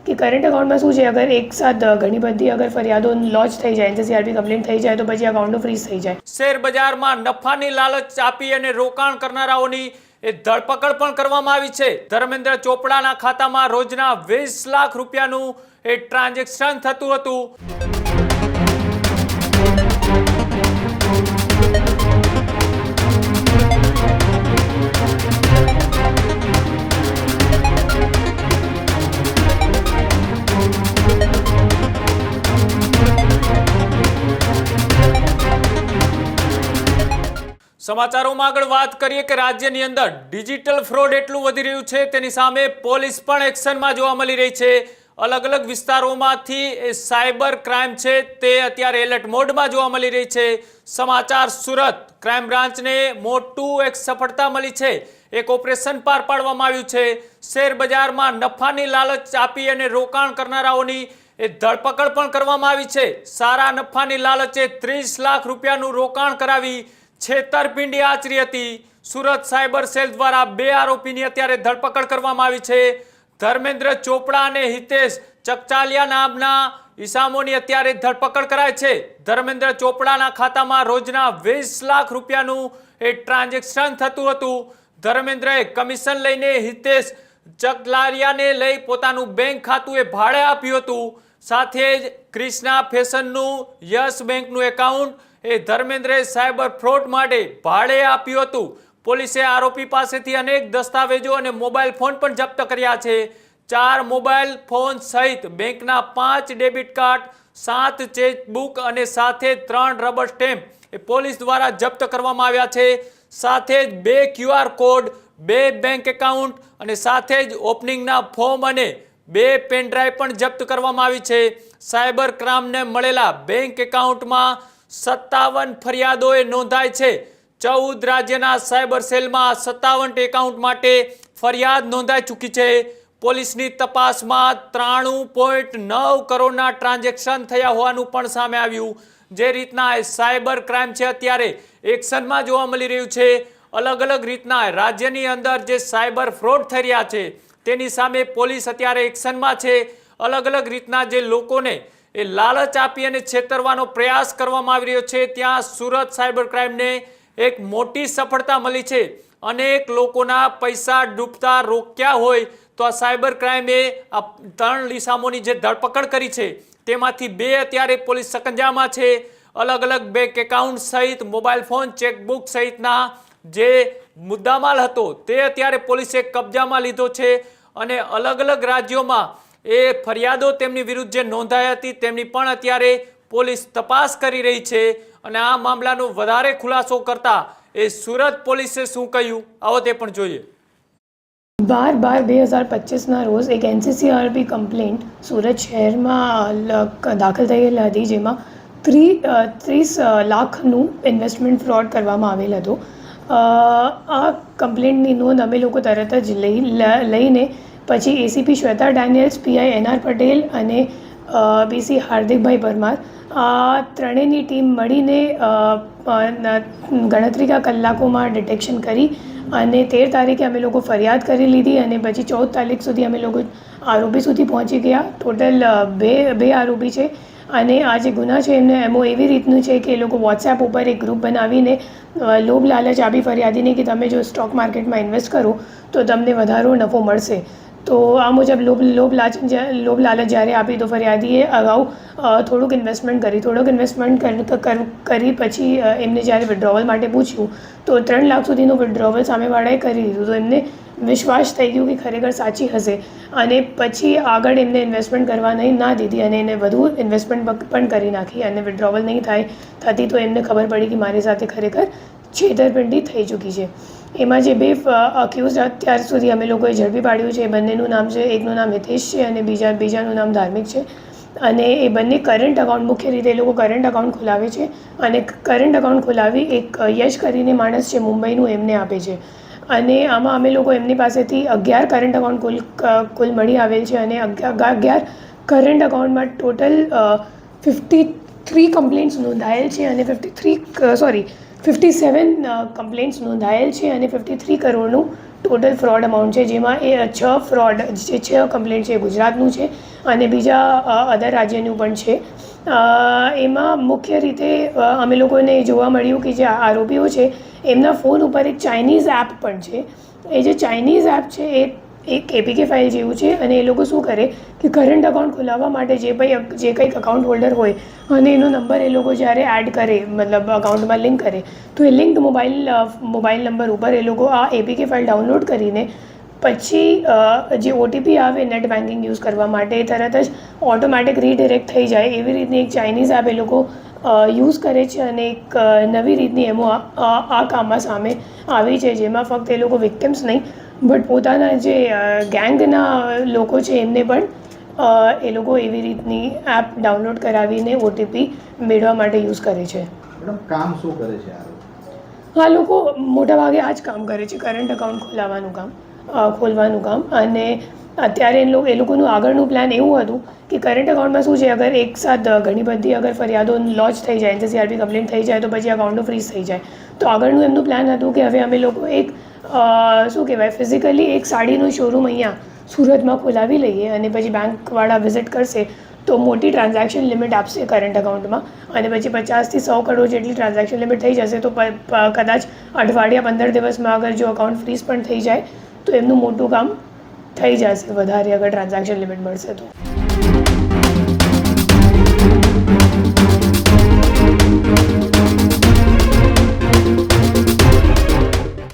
कि current account में શું છે, અગર એક સાથ ઘણી બધી અગર ફરિયાદો લોન્ચ થઈ જાય, NCCRB કમ્પ્લેન્ટ થઈ જાય તો પછી અકાઉન્ટો ફ્રીઝ થઈ જાય. શેર બજારમાં નફાની લાલચ આપી અને રોકાણ કરનારાઓની ધરપકડ પણ કરવામાં આવી છે. ધર્મેન્દ્ર ચોપડાના ખાતામાં રોજના 20 લાખ રૂપિયાનું ટ્રાન્ઝેક્શન થતું હતું. સમાચારોમાં આગળ વાત કરીએ કે રાજ્યની અંદર ડિજિટલ ફ્રોડ એટલું વધી રહ્યું છે, તેની સામે પોલીસ પણ એક્શનમાં જોવા મળી રહી છે. અલગ અલગ વિસ્તારોમાંથી સાયબર ક્રાઇમ છે તે અત્યારે એલર્ટ મોડમાં જોવા મળી રહી છે. સમાચાર સુરત ક્રાઇમ બ્રાન્ચને મોટું એક સફળતા મળી છે. એક ઓપરેશન પાર પાડવામાં આવ્યું છે. શેર બજારમાં નફાની લાલચ આપી અને રોકાણ કરનારાઓની ધરપકડ પણ કરવામાં આવી છે. સારા નફાની લાલચે 30 લાખ રૂપિયાનું રોકાણ કરાવી છેતરપિંડી આચરી હતી. સુરત સાયબર સેલ દ્વારા 2 આરોપીની અત્યારે ધરપકડ કરવામાં આવી છે. ધર્મેન્દ્ર ચોપડા અને હિતેશ ચકચાલિયા નામના ઇસામોની અત્યારે ધરપકડ કરાય છે. ધર્મેન્દ્ર ચોપડાના ખાતામાં રોજના 20 લાખ રૂપિયાનું ટ્રાન્ઝેક્શન થતું હતું. ધર્મેન્દ્રએ કમિશન લઈને હિતેશ ચકલારિયાને લઈ પોતાનું બેંક ખાતું ભાડે આપ્યું હતું. સાથે જ ક્રિષ્ના ફેશનનું યસ બેંકનું એકાઉન્ટ ધર્મેન્દ્રએ સાયબર ફ્રોડ માટે ભાડે આપ્યું હતું. પોલીસે આરોપી પાસેથી અનેક દસ્તાવેજો અને મોબાઈલ ફોન પણ જપ્ત કર્યા છે. 4 મોબાઈલ ફોન સહિત બેંકના 5 ડેબિટ કાર્ડ, 7 ચેકબુક અને સાથે 3 રબર સ્ટેમ્પ પોલીસ દ્વારા જપ્ત કરવામાં આવ્યા છે. સાથે જ 2 QR કોડ, 2 બેંક એકાઉન્ટ અને સાથે જ ઓપનિંગના ફોર્મ અને 2 પેનડ્રાઈવ પણ જપ્ત કરવામાં આવી છે. સાયબર ક્રાઇમને મળેલા બેંક એકાઉન્ટમાં 57 ફરિયાદોએ નોંધાય છે. 14 રાજ્યના સાયબર સેલમાં 57 એકાઉન્ટ માટે ફરિયાદ નોંધાઈ ચૂકી છે. પોલીસની તપાસમાં 93.9 કરોડના ટ્રાન્ઝેક્શન થયા હોવાનું પણ સામે આવ્યું. જે રીતના સાયબર ક્રાઇમ છે અત્યારે એક્શનમાં જોવા મળી રહ્યું છે. અલગ અલગ રીતના રાજ્યની અંદર જે સાયબર ફ્રોડ થઈ રહ્યા છે તેની સામે પોલીસ અત્યારે એક્શનમાં છે. અલગ અલગ રીતના જે લોકોને લાલચ આપી અને છેતરવાનો પ્રયાસ કરવામાં આવી રહ્યો છે, ત્યાં સુરત સાયબર ક્રાઇમને એક મોટી સફળતા મળી છે. અનેક લોકોના પૈસા ડૂબતા રોક્યા હોય તો આ સાયબર ક્રાઇમે આ 3 ઇસામોની જે ધરપકડ કરી છે તેમાંથી 2 અત્યારે પોલીસ સકંજામાં છે. અલગ અલગ બેંક એકાઉન્ટ સહિત મોબાઈલ ફોન, ચેકબુક સહિતના જે મુદ્દામાલ હતો તે અત્યારે પોલીસે કબજામાં લીધો છે. અને અલગ અલગ રાજ્યોમાં ફરિયાદો તેમની વિરુદ્ધ જે નોંધાઈ હતી તેમની પણ અત્યારે પોલીસ તપાસ કરી રહી છે. અને આ મામલાનો વધારે ખુલાસો કરતા સુરત પોલીસે શું કહ્યું આવો તે પણ જોઈએ. 12/2025ના રોજ એક NCCRB કમ્પ્લેન્ટ સુરત શહેરમાં દાખલ થયેલ હતી, જેમાં 30 લાખનું ઇન્વેસ્ટમેન્ટ ફ્રોડ કરવામાં આવેલ હતો. આ કમ્પ્લેન્ટની નોંધ અમે લોકો તરત જ લઈને પછી ACP Shweta Daniels, PI NR Patel અને BC હાર્દિકભાઈ પરમાર આ ત્રણેયની ટીમ મળીને ગણતરીના કલાકોમાં ડિટેક્શન કરી અને 13 તારીખે અમે લોકો ફરિયાદ કરી લીધી અને પછી 14 તારીખ સુધી અમે લોકો આરોપી સુધી પહોંચી ગયા. ટોટલ બે આરોપી છે અને આ જે ગુના છે એમને એમો એવી રીતનું છે કે એ લોકો વોટ્સએપ ઉપર એક ગ્રુપ બનાવીને લોભ લાલચ આપી ફરિયાદીને કે તમે જો સ્ટોક માર્કેટમાં ઇન્વેસ્ટ કરો તો તમને વધારો નફો મળશે. તો આ મુજબ લોભ લાલચ જ્યારે આપી તો ફરિયાદીએ અગાઉ થોડુંક ઇન્વેસ્ટમેન્ટ કરી પછી એમને જ્યારે વિડ્રોવલ માટે પૂછ્યું તો 3 લાખ સુધીનું વિડ્રોવલ સામેવાળાએ કરી દીધું. તો એમને વિશ્વાસ થઈ ગયો કે ખરેખર સાચી હશે અને પછી આગળ એમને ઇન્વેસ્ટમેન્ટ કરવા ના દીધી અને એને વધુ ઇન્વેસ્ટમેન્ટ પણ કરી નાખી અને વિડ્રોવલ નહીં થતી તો એમને ખબર પડી કે મારી સાથે ખરેખર છેતરપિંડી થઈ ચૂકી છે. એમાં જે 2 અક્યુઝ અત્યાર સુધી અમે લોકોએ ઝડપી પાડ્યું છે, બંનેનું નામ છે, એકનું નામ હિતેશ છે અને બીજાનું નામ ધાર્મિક છે. અને એ બંને કરંટ અકાઉન્ટ, મુખ્ય રીતે એ લોકો કરંટ અકાઉન્ટ ખોલાવે છે અને કરંટ અકાઉન્ટ ખોલાવી એક યશ કરીને માણસ છે મુંબઈનું એમને આપે છે. અને આમાં અમે લોકો એમની પાસેથી 11 કરંટ અકાઉન્ટ કુલ મળી આવેલ છે અને 11 કરંટ અકાઉન્ટમાં ટોટલ 53 કમ્પ્લેન્ટ્સ નોંધાયેલ છે અને 53 57 કમ્પ્લેન્ટ્સ નોંધાયેલ છે અને 53 કરોડનું ટોટલ ફ્રોડ અમાઉન્ટ છે, જેમાં એ 6 કમ્પ્લેન્ટ છે ગુજરાતનું છે અને બીજા અધર રાજ્યનું પણ છે. એમાં મુખ્ય રીતે અમે લોકોને જોવા મળ્યું કે જે આરોપીઓ છે એમના ફોન ઉપર એક ચાઇનીઝ એપ પણ છે. એ જે ચાઇનીઝ એપ છે એ એક એપીકે ફાઇલ જેવું છે અને એ લોકો શું કરે કે કરંટ અકાઉન્ટ ખોલાવવા માટે જે કંઈક અકાઉન્ટ હોલ્ડર હોય અને એનો નંબર એ લોકો જ્યારે એડ કરે, મતલબ અકાઉન્ટમાં લિંક કરે, તો એ લિંક મોબાઈલ નંબર ઉપર એ લોકો આ એપીકે ફાઇલ ડાઉનલોડ કરીને પછી જે ઓટીપી આવે નેટ બેન્કિંગ યુઝ કરવા માટે એ તરત જ ઓટોમેટિક રીડિરેક્ટ થઈ જાય એવી રીતની એક ચાઇનીઝ એપ એ લોકો યુઝ કરે છે અને એક નવી રીતની એમો આ કામમાં સામે આવી છે, જેમાં ફક્ત એ લોકો વિક્ટિમ્સ નહીં બટ પોતાના જે ગેંગના લોકો છે એમને પણ એ લોકો એવી રીતની એપ ડાઉનલોડ કરાવીને ઓટીપી મેળવવા માટે યુઝ કરે છે. મેડમ કામ શું કરે છે આ લોકો મોટાભાગે આ જ કામ કરે છે, કરંટ અકાઉન્ટ ખોલવાનું કામ. અને અત્યારે એ લોકોનું આગળનું પ્લાન એવું હતું કે કરંટ અકાઉન્ટમાં શું છે, અગર એકસાથ ઘણી બધી અગર ફરિયાદો લોન્ચ થઈ જાય, NCCRB કમ્પ્લેન્ટ થઈ જાય તો પછી અકાઉન્ટો ફ્રીઝ થઈ જાય. તો આગળનું એમનું પ્લાન હતું કે હવે અમે લોકો એક શું કહેવાય ફિઝિકલી એક સાડીનું શોરૂમ અહીંયા સુરતમાં ખોલાવી લઈએ અને પછી બેંકવાળા વિઝિટ કરશે તો મોટી ટ્રાન્ઝેક્શન લિમિટ આપશે કરંટ અકાઉન્ટમાં અને પછી 50 થી 100 કરોડ જેટલી ટ્રાન્ઝેક્શન લિમિટ થઈ જશે. તો કદાચ અઠવાડિયા 15 દિવસમાં અગર જો અકાઉન્ટ ફ્રીઝ પણ થઈ જાય તો એમનું મોટું કામ થઈ જશે વધારે અગર ટ્રાન્ઝેક્શન લિમિટ મળશે તો.